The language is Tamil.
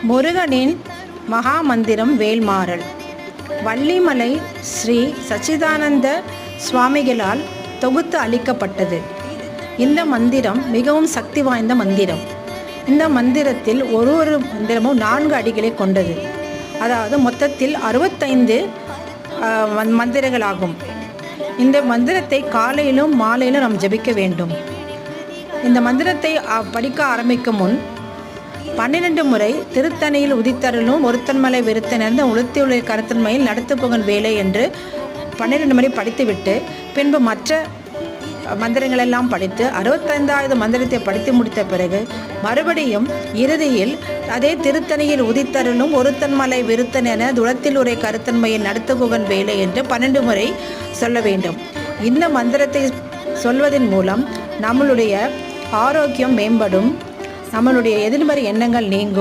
முருகனின் மகா மந்திரம் வேல்மாறல். வள்ளிமலை ஸ்ரீ சச்சிதானந்த சுவாமிகளால் தொகுத்து அளிக்கப்பட்டது. இந்த மந்திரம் மிகவும் சக்தி வாய்ந்த மந்திரம். இந்த மந்திரத்தில் ஒரு மந்திரமும் 4 அடிகளை கொண்டது. அதாவது மொத்தத்தில் 65 மந்திரங்களாகும். இந்த மந்திரத்தை காலையிலும் மாலையிலும் நாம் ஜபிக்க வேண்டும். இந்த மந்திரத்தை படிக்க ஆரம்பிக்கும் முன் 12 முறை திருத்தணியில் உதித்தருளும் ஒருத்தன்மலை விருத்தனர்ந்த உளுத்தியுள்ள கருத்தன்மையில் நடத்து புகன் வேலை என்று 12 முறை படித்துவிட்டு பின்பு மற்ற மந்திரங்களெல்லாம் படித்து 65வது மந்திரத்தை படித்து முடித்த பிறகு மறுபடியும் இறுதியில் அதே திருத்தணியில் உதித்தருளும் ஒருத்தன்மலை விருத்தனென துளத்தில் உரை கருத்தன்மையில் நடத்துகுகன் வேலை என்று 12 முறை சொல்ல வேண்டும். இந்த மந்திரத்தை சொல்வதன் மூலம் நம்மளுடைய ஆரோக்கியம் மேம்படும், நம்மளுடைய எதிர்மறை எண்ணங்கள் நீங்கும்.